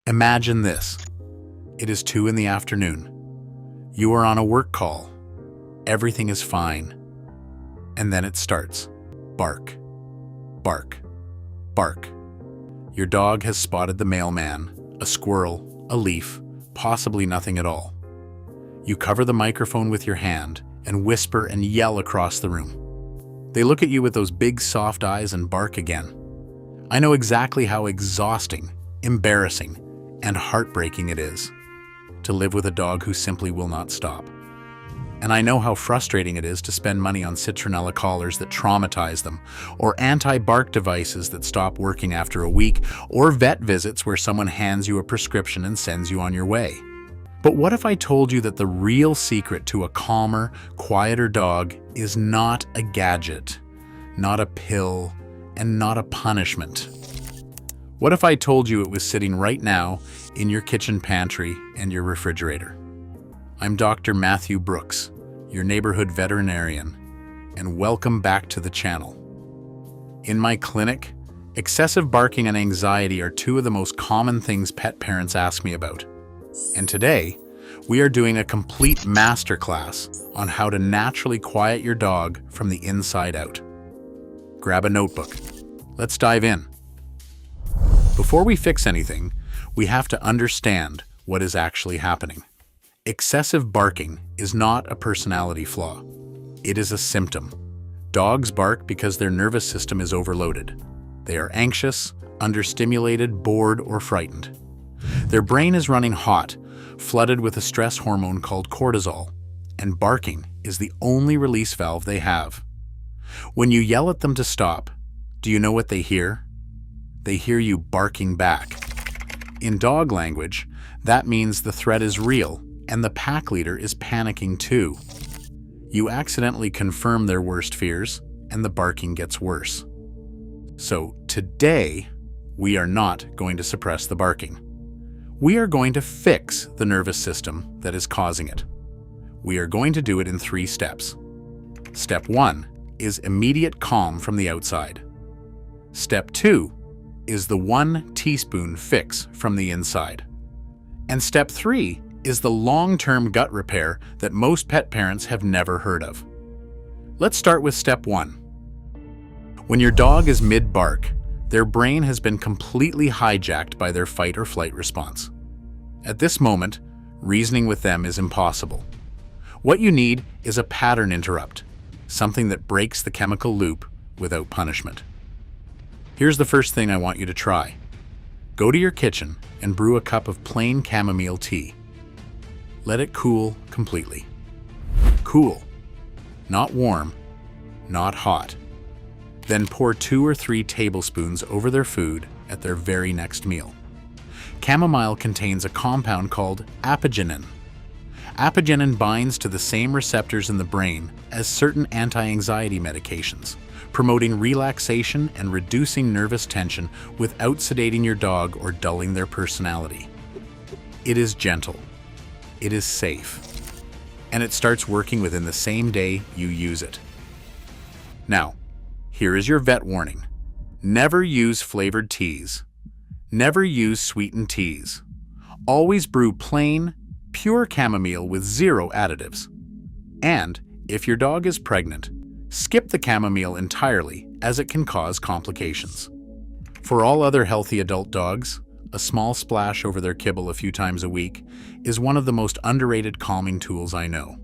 Imagine this. It is 2 in the afternoon. You are on a work call. Everything is fine. And then it starts. Bark, bark, bark. Your dog has spotted the mailman, a squirrel, a leaf, possibly nothing at all. You cover the microphone with your hand and whisper and yell across the room. They look at you with those big soft eyes and bark again. I know exactly how exhausting, embarrassing, and heartbreaking it is to live with a dog who simply will not stop. And I know how frustrating it is to spend money on citronella collars that traumatize them, or anti-bark devices that stop working after a week, or vet visits where someone hands you a prescription and sends you on your way. But what if I told you that the real secret to a calmer, quieter dog is not a gadget, not a pill, and not a punishment? What if I told you it was sitting right now in your kitchen pantry and your refrigerator? I'm Dr. Matthew Brooks, your neighborhood veterinarian, and welcome back to the channel. In my clinic, excessive barking and anxiety are two of the most common things pet parents ask me about. And today, we are doing a complete masterclass on how to naturally quiet your dog from the inside out. Grab a notebook. Let's dive in. Before we fix anything, we have to understand what is actually happening. Excessive barking is not a personality flaw. It is a symptom. Dogs bark because their nervous system is overloaded. They are anxious, understimulated, bored, or frightened. Their brain is running hot, flooded with a stress hormone called cortisol, and barking is the only release valve they have. When you yell at them to stop, do you know what they hear? They hear you barking back. In dog language, that means the threat is real and the pack leader is panicking too. You accidentally confirm their worst fears and the barking gets worse. So today, we are not going to suppress the barking. We are going to fix the nervous system that is causing it. We are going to do it in 3 steps. Step 1 is immediate calm from the outside. Step 2 is the 1 teaspoon fix from the inside. And step 3 is the long-term gut repair that most pet parents have never heard of. Let's start with step 1. When your dog is mid-bark, their brain has been completely hijacked by their fight or flight response. At this moment, reasoning with them is impossible. What you need is a pattern interrupt, something that breaks the chemical loop without punishment. Here's the first thing I want you to try. Go to your kitchen and brew a cup of plain chamomile tea. Let it cool completely. Cool. Not warm, not hot. Then pour 2 or 3 tablespoons over their food at their very next meal. Chamomile contains a compound called apigenin. Apigenin binds to the same receptors in the brain as certain anti-anxiety medications, promoting relaxation and reducing nervous tension without sedating your dog or dulling their personality. It is gentle. It is safe. And it starts working within the same day you use it. Now, here is your vet warning. Never use flavored teas. Never use sweetened teas. Always brew plain, pure chamomile with 0 additives. And if your dog is pregnant, skip the chamomile entirely as it can cause complications. For all other healthy adult dogs, a small splash over their kibble a few times a week is one of the most underrated calming tools I know.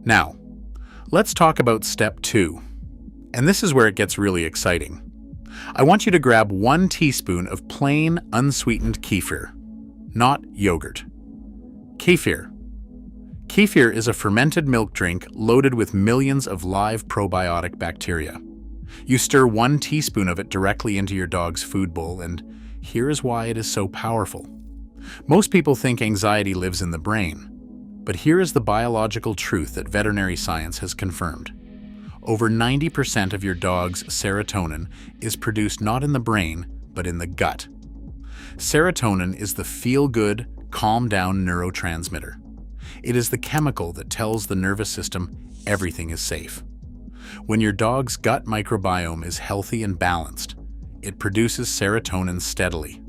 Now, let's talk about step 2. And this is where it gets really exciting. I want you to grab 1 teaspoon of plain, unsweetened kefir, not yogurt. Kefir. Kefir is a fermented milk drink loaded with millions of live probiotic bacteria. You stir 1 teaspoon of it directly into your dog's food bowl, and here is why it is so powerful. Most people think anxiety lives in the brain, but here is the biological truth that veterinary science has confirmed. Over 90% of your dog's serotonin is produced not in the brain, but in the gut. Serotonin is the feel-good, calm-down neurotransmitter. It is the chemical that tells the nervous system everything is safe. When your dog's gut microbiome is healthy and balanced, it produces serotonin steadily.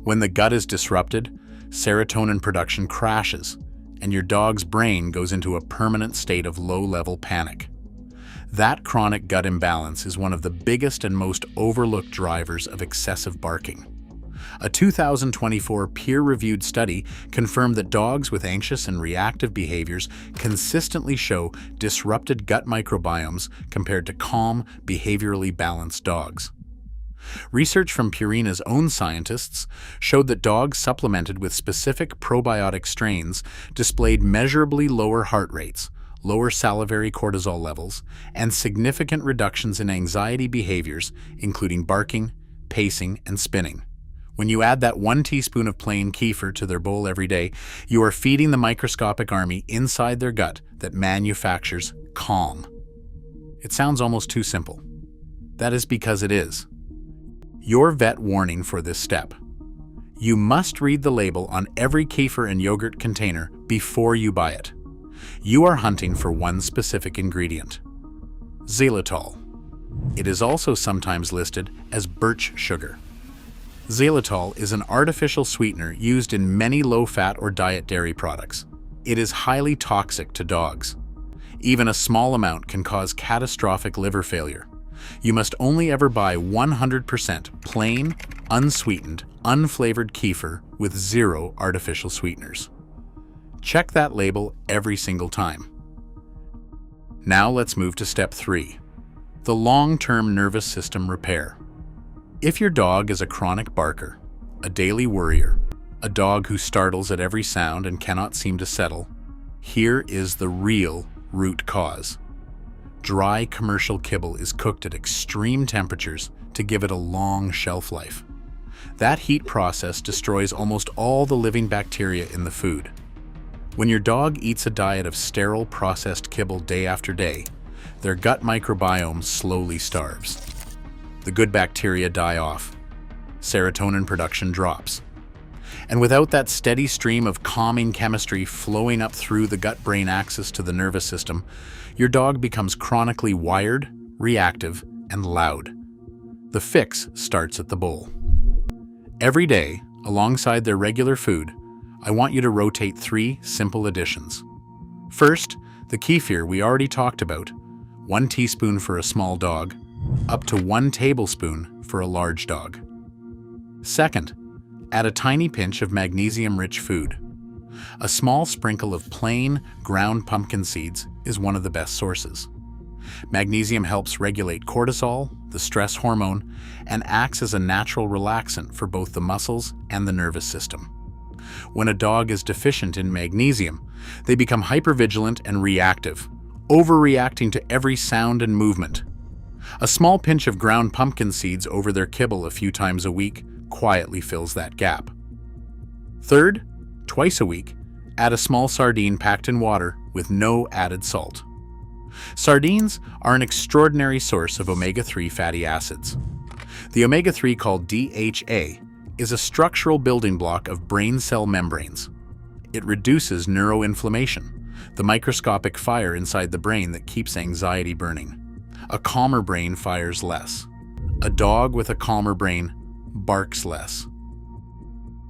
When the gut is disrupted, serotonin production crashes, and your dog's brain goes into a permanent state of low-level panic. That chronic gut imbalance is one of the biggest and most overlooked drivers of excessive barking. A 2024 peer-reviewed study confirmed that dogs with anxious and reactive behaviors consistently show disrupted gut microbiomes compared to calm, behaviorally balanced dogs. Research from Purina's own scientists showed that dogs supplemented with specific probiotic strains displayed measurably lower heart rates, lower salivary cortisol levels, and significant reductions in anxiety behaviors, including barking, pacing, and spinning. When you add that 1 teaspoon of plain kefir to their bowl every day, you are feeding the microscopic army inside their gut that manufactures calm. It sounds almost too simple. That is because it is. Your vet warning for this step. You must read the label on every kefir and yogurt container before you buy it. You are hunting for one specific ingredient: xylitol. It is also sometimes listed as birch sugar. Xylitol is an artificial sweetener used in many low-fat or diet dairy products. It is highly toxic to dogs. Even a small amount can cause catastrophic liver failure. You must only ever buy 100% plain, unsweetened, unflavored kefir with 0 artificial sweeteners. Check that label every single time. Now let's move to step 3, the long-term nervous system repair. If your dog is a chronic barker, a daily worrier, a dog who startles at every sound and cannot seem to settle, here is the real root cause. Dry commercial kibble is cooked at extreme temperatures to give it a long shelf life. That heat process destroys almost all the living bacteria in the food. When your dog eats a diet of sterile processed kibble day after day, their gut microbiome slowly starves. The good bacteria die off. Serotonin production drops. And without that steady stream of calming chemistry flowing up through the gut-brain axis to the nervous system, your dog becomes chronically wired, reactive, and loud. The fix starts at the bowl. Every day, alongside their regular food, I want you to rotate 3 simple additions. First, the kefir we already talked about, 1 teaspoon for a small dog, up to 1 tablespoon for a large dog. Second, add a tiny pinch of magnesium-rich food. A small sprinkle of plain, ground pumpkin seeds is one of the best sources. Magnesium helps regulate cortisol, the stress hormone, and acts as a natural relaxant for both the muscles and the nervous system. When a dog is deficient in magnesium, they become hypervigilant and reactive, overreacting to every sound and movement. A small pinch of ground pumpkin seeds over their kibble a few times a week quietly fills that gap. Third, twice a week, add a small sardine packed in water with no added salt. Sardines are an extraordinary source of omega-3 fatty acids. The omega-3, called DHA, is a structural building block of brain cell membranes. It reduces neuroinflammation, the microscopic fire inside the brain that keeps anxiety burning. A calmer brain fires less. A dog with a calmer brain barks less.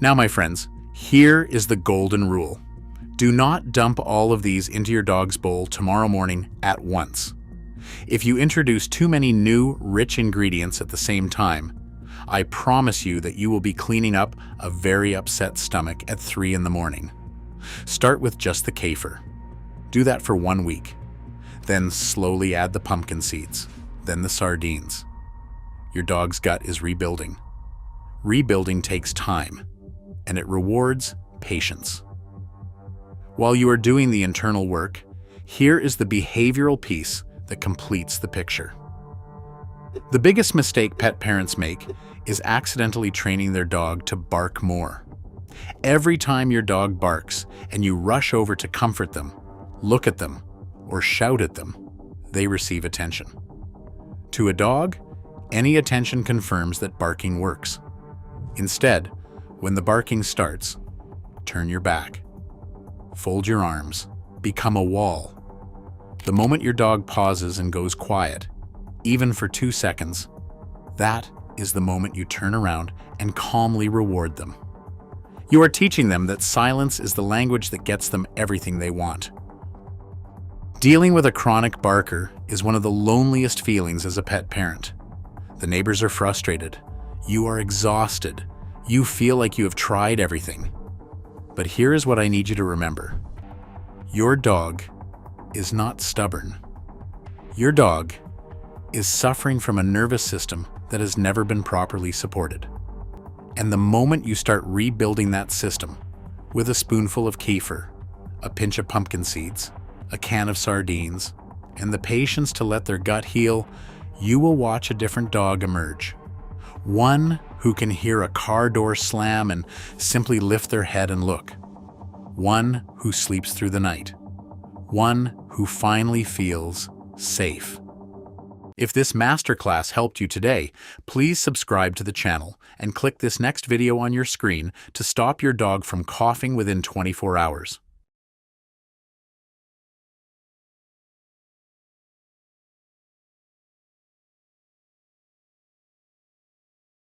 Now, my friends, here is the golden rule. Do not dump all of these into your dog's bowl tomorrow morning at once. If you introduce too many new, rich ingredients at the same time, I promise you that you will be cleaning up a very upset stomach at 3 in the morning. Start with just the kefir. Do that for 1 week. Then slowly add the pumpkin seeds, then the sardines. Your dog's gut is rebuilding. Rebuilding takes time, and it rewards patience. While you are doing the internal work, here is the behavioral piece that completes the picture. The biggest mistake pet parents make is accidentally training their dog to bark more. Every time your dog barks and you rush over to comfort them, look at them, or shout at them, they receive attention. To a dog, any attention confirms that barking works. Instead, when the barking starts, turn your back. Fold your arms. Become a wall. The moment your dog pauses and goes quiet, even for 2 seconds, that is the moment you turn around and calmly reward them. You are teaching them that silence is the language that gets them everything they want. Dealing with a chronic barker is one of the loneliest feelings as a pet parent. The neighbors are frustrated. You are exhausted. You feel like you have tried everything. But here is what I need you to remember. Your dog is not stubborn. Your dog is suffering from a nervous system that has never been properly supported. And the moment you start rebuilding that system with a spoonful of kefir, a pinch of pumpkin seeds, a can of sardines, and the patience to let their gut heal, you will watch a different dog emerge. One who can hear a car door slam and simply lift their head and look. One who sleeps through the night. One who finally feels safe. If this masterclass helped you today, please subscribe to the channel and click this next video on your screen to stop your dog from coughing within 24 hours.